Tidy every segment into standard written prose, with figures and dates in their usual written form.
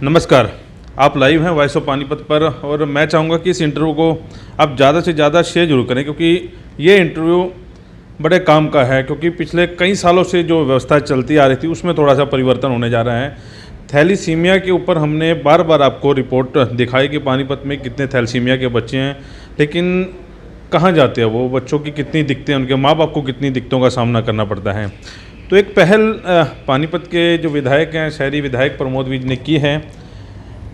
नमस्कार, आप लाइव हैं वॉइस ऑफ पानीपत पर और मैं चाहूँगा कि इस इंटरव्यू को आप ज़्यादा से ज़्यादा शेयर जरूर करें, क्योंकि ये इंटरव्यू बड़े काम का है। क्योंकि पिछले कई सालों से जो व्यवस्था चलती आ रही थी उसमें थोड़ा सा परिवर्तन होने जा रहा है। थैलीसीमिया के ऊपर हमने बार बार आपको रिपोर्ट दिखाई कि पानीपत में कितने थैलीसीमिया के बच्चे हैं, लेकिन कहाँ जाते हैं वो, बच्चों की कितनी दिक्कतें, उनके माँ बाप को कितनी दिक्कतों का सामना करना पड़ता है। तो एक पहल पानीपत के जो विधायक हैं, शहरी विधायक प्रमोद विज ने की है।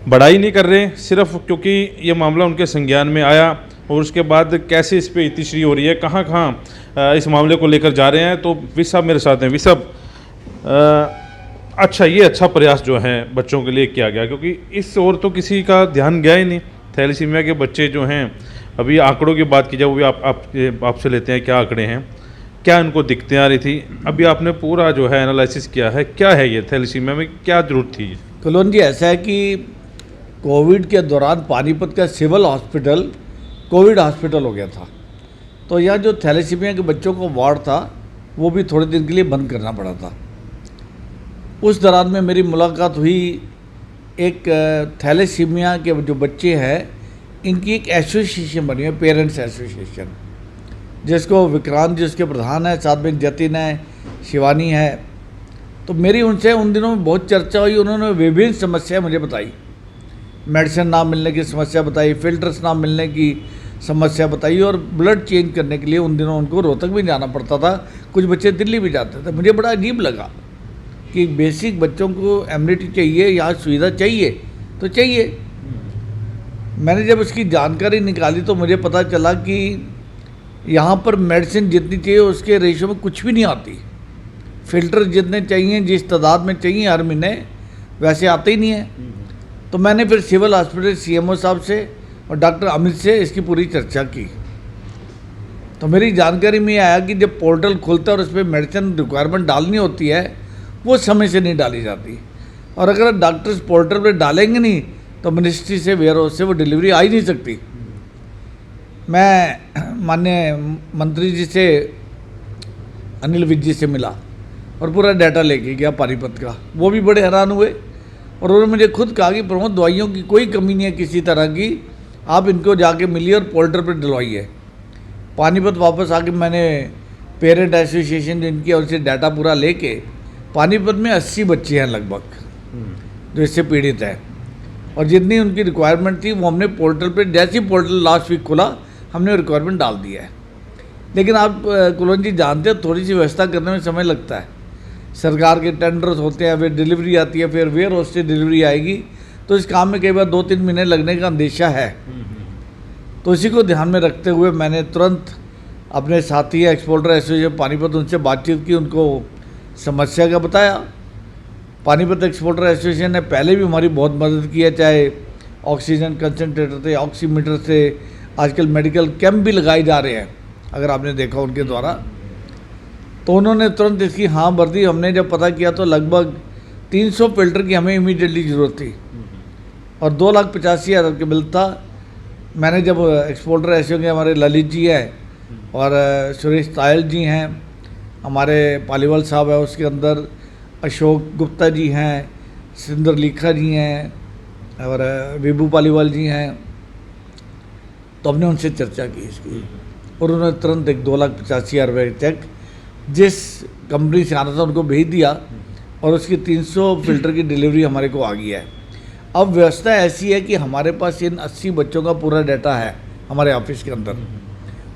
बड़ाई नहीं कर रहे, सिर्फ क्योंकि ये मामला उनके संज्ञान में आया और उसके बाद कैसे इस पर इतिश्री हो रही है, कहाँ कहाँ इस मामले को लेकर जा रहे हैं। तो विज साहब मेरे साथ हैं। विज साहब, अच्छा, ये अच्छा प्रयास जो है बच्चों के लिए किया गया, क्योंकि इस ओर तो किसी का ध्यान गया ही नहीं। थैलीसीमिया के बच्चे जो हैं, अभी आंकड़ों की बात की जाए वो भी आपसे लेते हैं, क्या आंकड़े हैं, क्या इनको दिक्कतें आ रही थी, अभी आपने पूरा जो है एनालिसिस किया है, क्या है ये थैलीसीमिया में, क्या जरूरत थी? कुलवंत जी, ऐसा है कि कोविड के दौरान पानीपत का सिविल हॉस्पिटल कोविड हॉस्पिटल हो गया था, तो यहाँ जो थैलीसीमिया के बच्चों का वार्ड था वो भी थोड़े दिन के लिए बंद करना पड़ा था। उस दौरान में मेरी मुलाकात हुई एक थैलीसीमिया के जो बच्चे हैं इनकी एक एसोसिएशन बनी है, पेरेंट्स एसोसिएशन, जिसको विक्रांत जी उसके प्रधान है, साथ में जतिन है, शिवानी है। तो मेरी उनसे उन दिनों में बहुत चर्चा हुई। उन्होंने विभिन्न समस्याएं मुझे बताई, मेडिसिन ना मिलने की समस्या बताई, फिल्टर्स ना मिलने की समस्या बताई, और ब्लड चेंज करने के लिए उन दिनों उनको रोहतक भी जाना पड़ता था, कुछ बच्चे दिल्ली भी जाते थे। मुझे बड़ा अजीब लगा कि बेसिक बच्चों को एम्यूनिटी चाहिए, यहाँ सुविधा चाहिए तो चाहिए। मैंने जब उसकी जानकारी निकाली तो मुझे पता चला कि यहाँ पर मेडिसिन जितनी चाहिए उसके रेशो में कुछ भी नहीं आती। फिल्टर जितने चाहिए, जिस तादाद में चाहिए हर महीने, वैसे आते ही नहीं है। तो मैंने फिर सिविल हॉस्पिटल सीएमओ साहब से और डॉक्टर अमित से इसकी पूरी चर्चा की। तो मेरी जानकारी में आया कि जब पोर्टल खुलता है और उस पर मेडिसिन रिक्वायरमेंट डालनी होती है, वो समय से नहीं डाली जाती, और अगर डॉक्टर्स पोर्टल पर डालेंगे नहीं तो मिनिस्ट्री से, वेयर हाउस से वो डिलीवरी आ ही नहीं सकती। मैं माननीय मंत्री जी से, अनिल विज जी से मिला और पूरा डाटा लेके गया पानीपत का। वो भी बड़े हैरान हुए और उन्होंने मुझे खुद कहा कि प्रमोद, दवाइयों की कोई कमी नहीं है किसी तरह की, आप इनको जाके मिलिए और पोर्टल पर डलवाइए। पानीपत वापस आके मैंने पेरेंट एसोसिएशन जिनकी, और उनसे डाटा पूरा लेके, पानीपत में 80 बच्चे हैं लगभग जो इससे पीड़ित हैं, और जितनी उनकी रिक्वायरमेंट थी वो हमने पोर्टल पे, जैसे ही पोर्टल लास्ट वीक खुला हमने रिक्वायरमेंट डाल दिया है। लेकिन आप कुलवंत जी जानते हैं, थोड़ी सी व्यवस्था करने में समय लगता है। सरकार के टेंडर्स होते हैं, फिर डिलीवरी आती है, फिर वेयर हाउस से डिलीवरी आएगी, तो इस काम में कई बार 2-3 महीने लगने का अंदेशा है। तो इसी को ध्यान में रखते हुए मैंने तुरंत अपने साथी एक्सपोर्टर एसोसिएशन पानीपत, उनसे बातचीत की, उनको समस्या का बताया। पानीपत एक्सपोर्टर एसोसिएशन ने पहले भी हमारी बहुत मदद की है, चाहे ऑक्सीजन कंसनट्रेटर थे, ऑक्सीमीटर से, आजकल मेडिकल कैंप भी लगाए जा रहे हैं, अगर आपने देखा उनके द्वारा। तो उन्होंने तुरंत इसकी हाँ भर दी। हमने जब पता किया तो लगभग 300 फिल्टर की हमें इमीडिएटली ज़रूरत थी और 2,85,000 का बिल था। मैंने जब एक्सपोर्टर एसोसिएशन के हमारे ललित जी हैं और सुरेश तायल जी हैं, हमारे पालीवाल साहब है, उसके अंदर अशोक गुप्ता जी हैं, सिंदर लीखा जी हैं और विभू पालीवाल जी हैं, तो हमने उनसे चर्चा की इसकी, और उन्होंने तुरंत एक 2,85,000 रुपये चेक जिस कंपनी से आना था उनको भेज दिया, और उसकी 300 फिल्टर की डिलीवरी हमारे को आ गई है। अब व्यवस्था ऐसी है कि हमारे पास इन 80 बच्चों का पूरा डाटा है हमारे ऑफिस के अंदर,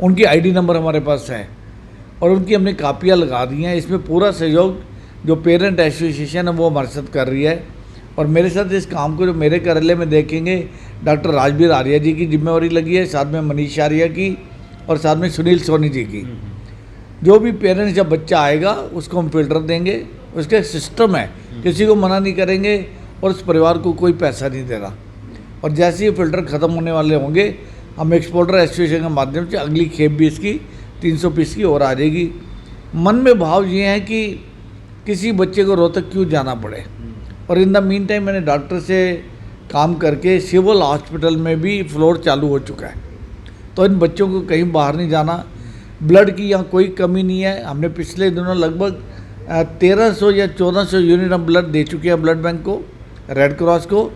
उनकी आईडी नंबर हमारे पास है और उनकी हमने कापियाँ लगा दी हैं। इसमें पूरा सहयोग जो पेरेंट एसोसिएशन है वो हमारे साथ कर रही है, और मेरे साथ इस काम को जो मेरे कार्यालय में देखेंगे, डॉक्टर राजवीर आर्या जी की जिम्मेवारी लगी है, साथ में मनीष आर्या की, और साथ में सुनील सोनी जी की। जो भी पेरेंट्स, जब बच्चा आएगा उसको हम फिल्टर देंगे, उसका सिस्टम है, किसी को मना नहीं करेंगे और उस परिवार को कोई पैसा नहीं देना। और जैसे ही फिल्टर ख़त्म होने वाले होंगे, हम एक्सपोर्टर एसोसिएशन के माध्यम से अगली खेप भी इसकी 300 पीस की और आ जाएगी। मन में भाव ये है कि किसी बच्चे को रोहतक क्यों जाना पड़े, और इन द मीन टाइम मैंने डॉक्टर से काम करके सिविल हॉस्पिटल में भी फ्लोर चालू हो चुका है, तो इन बच्चों को कहीं बाहर नहीं जाना। ब्लड की यहाँ कोई कमी नहीं है। हमने पिछले दिनों लगभग 1300 या 1400 यूनिट हम ब्लड दे चुके हैं ब्लड बैंक को, रेड क्रॉस को,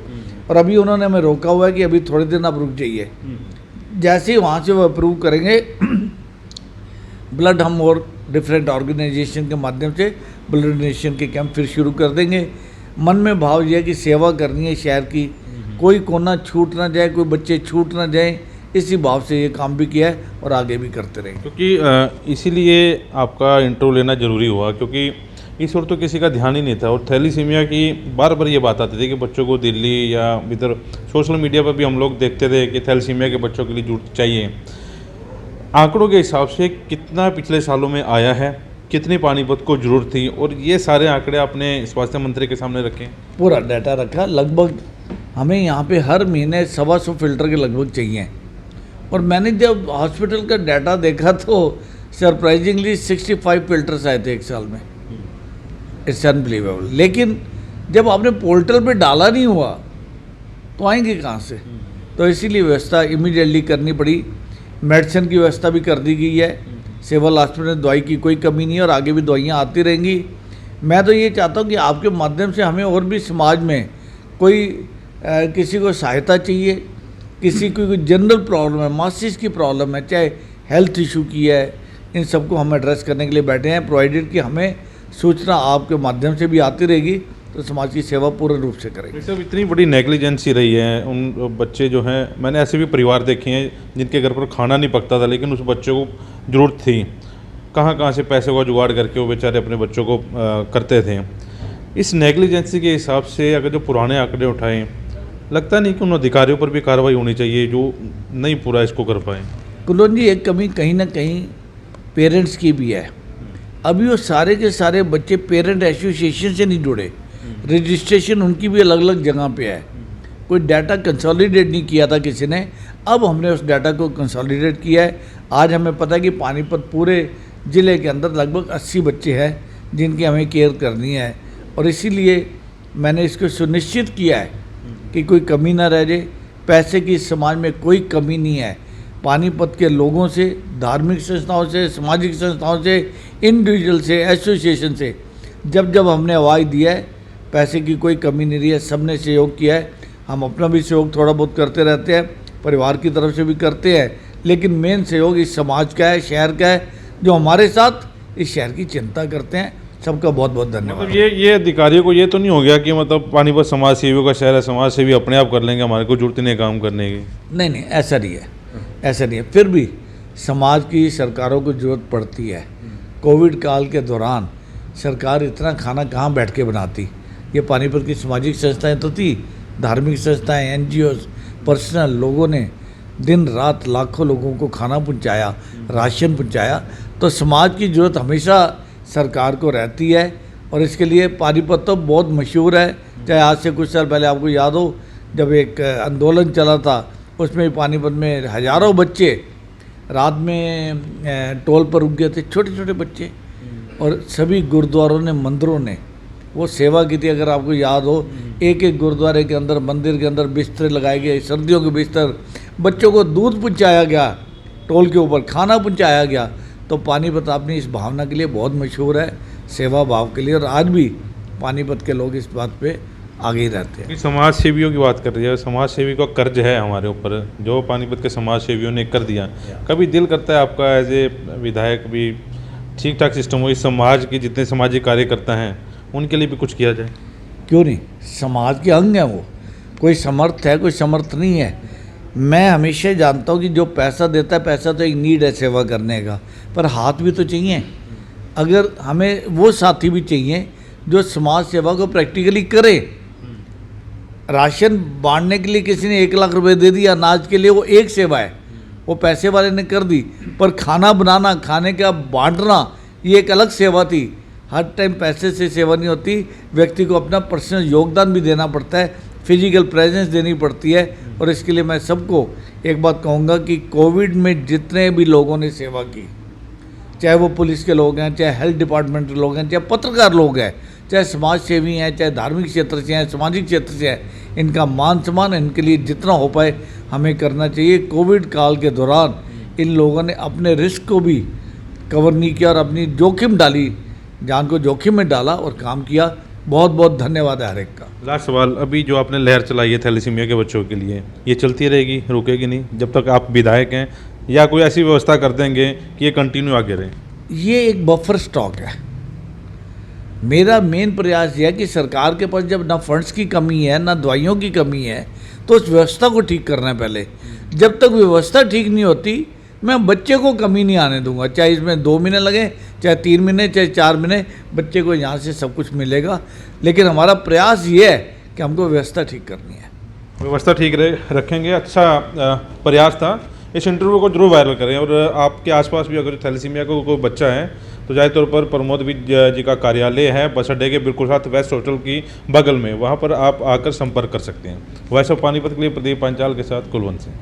और अभी उन्होंने हमें रोका हुआ है कि अभी थोड़े दिन आप रुक जाइए। जैसे ही वहाँ से वो अप्रूव करेंगे ब्लड हम और डिफरेंट ऑर्गेनाइजेशन के माध्यम से ब्लड डोनेशन के कैंप फिर शुरू कर देंगे। मन में भाव यह है कि सेवा करनी है शहर की, कोई कोना छूट ना जाए, कोई बच्चे छूट ना जाए, इसी भाव से ये काम भी किया है और आगे भी करते रहेंगे। क्योंकि इसीलिए आपका इंटरव्यू लेना ज़रूरी हुआ, क्योंकि इस ओर तो किसी का ध्यान ही नहीं था। और थैलीसीमिया की बार बार ये बात आती थी कि बच्चों को दिल्ली या इधर सोशल मीडिया पर भी हम लोग देखते थे कि थैलीसीमिया के बच्चों के लिए जूट चाहिए। आंकड़ों के हिसाब से कितना पिछले सालों में आया है, कितनी पानीपत को ज़रूरत थी, और ये सारे आंकड़े आपने स्वास्थ्य मंत्री के सामने रखे? पूरा डाटा रखा। लगभग हमें यहाँ पे हर महीने 125 फिल्टर के लगभग चाहिए। और मैंने जब हॉस्पिटल का डाटा देखा तो सरप्राइजिंगली 65 फिल्टर्स आए थे एक साल में। It's unbelievable. लेकिन जब आपने पोर्टल पे डाला नहीं हुआ तो आएंगे कहाँ से? तो इसीलिए व्यवस्था इमीडिएटली करनी पड़ी। मेडिसिन की व्यवस्था भी कर दी गई है। सिविल हॉस्पिटल में दवाई की कोई कमी नहीं है और आगे भी दवाइयाँ आती रहेंगी। मैं तो ये चाहता हूँ कि आपके माध्यम से हमें और भी समाज में कोई किसी को सहायता चाहिए, किसी की कोई जनरल प्रॉब्लम है, मासिस की प्रॉब्लम है, चाहे हेल्थ इशू की है, इन सबको हम एड्रेस करने के लिए बैठे हैं। प्रोवाइडेड कि हमें सूचना आपके माध्यम से भी आती रहेगी तो समाज की सेवा पूर्ण रूप से करेंगे। सब इतनी बड़ी नेग्लिजेंसी रही है। उन बच्चे जो हैं, मैंने ऐसे भी परिवार देखे हैं जिनके घर पर खाना नहीं पकता था, लेकिन उस बच्चे को ज़रूरत थी। कहाँ से पैसे का जुगाड़ करके वो बेचारे अपने बच्चों को करते थे। इस नेग्लिजेंसी के हिसाब से अगर जो पुराने आंकड़े उठाएं, लगता नहीं कि उन अधिकारियों पर भी कार्रवाई होनी चाहिए जो नहीं पूरा इसको कर पाए? कुल्लू जी, एक कमी कहीं ना कहीं पेरेंट्स की भी है। अभी वो सारे के सारे बच्चे पेरेंट एसोसिएशन से नहीं जुड़े, रजिस्ट्रेशन उनकी भी अलग अलग जगह पे है। कोई डाटा कंसोलिडेट नहीं किया था किसी ने, अब हमने उस डाटा को कंसोलिडेट किया है। आज हमें पता है कि पानीपत पूरे ज़िले के अंदर लगभग 80 बच्चे हैं जिनकी हमें केयर करनी है। और इसीलिए मैंने इसको सुनिश्चित किया है कि कोई कमी ना रह जाए। पैसे की समाज में कोई कमी नहीं है। पानीपत के लोगों से, धार्मिक संस्थाओं से, सामाजिक संस्थाओं से, इंडिविजुअल से, एसोसिएशन से जब जब हमने आवाज़ दिया है, पैसे की कोई कमी नहीं रही है। सब ने सहयोग किया है। हम अपना भी सहयोग थोड़ा बहुत करते रहते हैं, परिवार की तरफ से भी करते हैं, लेकिन मेन सहयोग इस समाज का है, शहर का है, जो हमारे साथ इस शहर की चिंता करते हैं। सबका बहुत बहुत धन्यवाद। मतलब ये अधिकारियों को ये तो नहीं हो गया कि मतलब पानीपत समाज सेवियों का शहर है, समाज सेवी अपने आप कर लेंगे, हमारे को जरूरत नहीं काम करने की? नहीं, ऐसा नहीं है, ऐसा नहीं है। फिर भी समाज की सरकारों को जरूरत पड़ती है। कोविड काल के दौरान सरकार इतना खाना कहाँ बैठ के बनाती? ये पानीपत की सामाजिक संस्थाएं तो थी, धार्मिक संस्थाएं, NGOs, पर्सनल लोगों ने दिन रात लाखों लोगों को खाना पहुंचाया, राशन पहुंचाया। तो समाज की ज़रूरत हमेशा सरकार को रहती है और इसके लिए पानीपत तो बहुत मशहूर है। चाहे आज से कुछ साल पहले आपको याद हो जब एक आंदोलन चला था, उसमें पानीपत में हज़ारों बच्चे रात में टोल पर रुक गए थे, छोटे छोटे बच्चे। और सभी गुरुद्वारों ने, मंदिरों ने वो सेवा की थी। अगर आपको याद हो, एक एक गुरुद्वारे के अंदर, मंदिर के अंदर बिस्तर लगाए गए, सर्दियों के बिस्तर, बच्चों को दूध पहुंचाया गया, टोल के ऊपर खाना पहुंचाया गया। तो पानीपत अपनी इस भावना के लिए बहुत मशहूर है, सेवा भाव के लिए। और आज भी पानीपत के लोग इस बात पे आगे ही रहते हैं। समाज सेवियों की बात कर रही है, समाज सेवी का कर्ज है हमारे ऊपर जो पानीपत के समाज सेवियों ने कर दिया। कभी दिल करता है आपका एज ए विधायक भी ठीक ठाक सिस्टम हो, इस समाज के जितने सामाजिक कार्यकर्ता हैं उनके लिए भी कुछ किया जाए? क्यों नहीं, समाज के अंग हैं वो। कोई समर्थ है, कोई समर्थ नहीं है। मैं हमेशा जानता हूँ कि जो पैसा देता है, पैसा तो एक नीड है सेवा करने का, पर हाथ भी तो चाहिए। अगर हमें वो साथी भी चाहिए जो समाज सेवा को प्रैक्टिकली करे। राशन बांटने के लिए किसी ने 1 लाख रुपए दे दिया अनाज के लिए, वो एक सेवा है, वो पैसे वाले ने कर दी। पर खाना बनाना, खाने का बांटना, ये एक अलग सेवा थी। हर टाइम पैसे से सेवा नहीं होती, व्यक्ति को अपना पर्सनल योगदान भी देना पड़ता है, फिजिकल प्रेजेंस देनी पड़ती है। और इसके लिए मैं सबको एक बात कहूँगा कि कोविड में जितने भी लोगों ने सेवा की, चाहे वो पुलिस के लोग हैं, चाहे हेल्थ डिपार्टमेंट के लोग हैं, चाहे पत्रकार लोग हैं, चाहे समाज सेवी हैं, चाहे धार्मिक क्षेत्र से हैं, सामाजिक क्षेत्र से हैं, इनका मान सम्मान इनके लिए जितना हो पाए हमें करना चाहिए। कोविड काल के दौरान इन लोगों ने अपने रिस्क को भी कवर नहीं किया और अपनी जोखिम डाली, जान को जोखिम में डाला और काम किया। बहुत बहुत धन्यवाद है हर एक का। लास्ट सवाल, अभी जो आपने लहर चलाई है थैलेसीमिया के बच्चों के लिए, ये चलती रहेगी, रुकेगी नहीं जब तक आप विधायक हैं, या कोई ऐसी व्यवस्था कर देंगे कि ये कंटिन्यू आगे रहे? ये एक बफर स्टॉक है। मेरा मेन प्रयास यह है कि सरकार के पास जब ना फंड्स की कमी है ना दवाइयों की कमी है, तो उस व्यवस्था को ठीक करना है पहले। जब तक व्यवस्था ठीक नहीं होती, मैं बच्चे को कमी नहीं आने दूंगा, चाहे इसमें 2 महीने लगे, चाहे 3 महीने, चाहे 4 महीने, बच्चे को यहाँ से सब कुछ मिलेगा। लेकिन हमारा प्रयास ये है कि हमको व्यवस्था ठीक करनी है। व्यवस्था ठीक रखेंगे, अच्छा प्रयास था। इस इंटरव्यू को जरूर वायरल करें, और आपके आसपास भी अगर थैलेसीमिया को कोई बच्चा है तो जाहिर तौर पर प्रमोद विज जी का कार्यालय है बस अड्डे के बिल्कुल साथ वेस्ट होटल की बगल में, वहाँ पर आप आकर संपर्क कर सकते हैं। वॉइस ऑफ पानीपत के लिए प्रदीप पांचाल के साथ कुलवंत सिंह।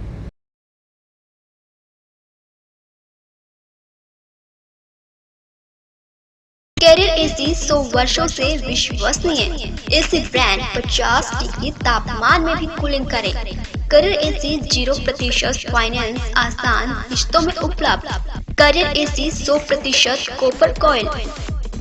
कैरियर एसी 100 वर्षों से विश्वसनीय। एसी ब्रांड 50 डिग्री तापमान में भी कूलिंग करे। कैरियर एसी 0% फाइनेंस आसान किश्तों में उपलब्ध। Carrier AC 100% copper coil.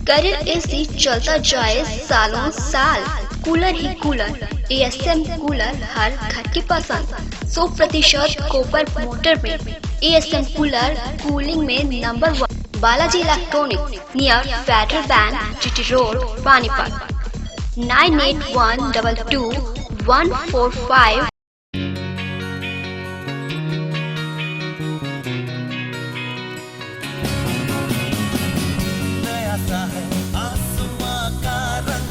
Carrier AC चलता जाए सालों साल। कूलर ही कूलर, एएसएम कूलर हर घर की पसंद। 100% कॉपर मोटर में एएसएम कूलर कूलिंग में number 1। Balaji electronic near Federal Bank, GT road, Panipat. 98122145। नया सा है आसमां का रंग,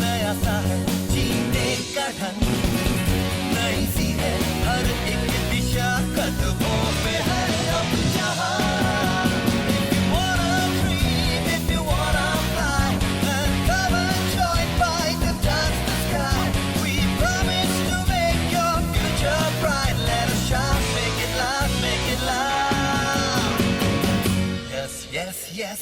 नया सा है जीने का ढंग, नई सी है हर एक दिशा, कदमों पे है अब जहां। Yes,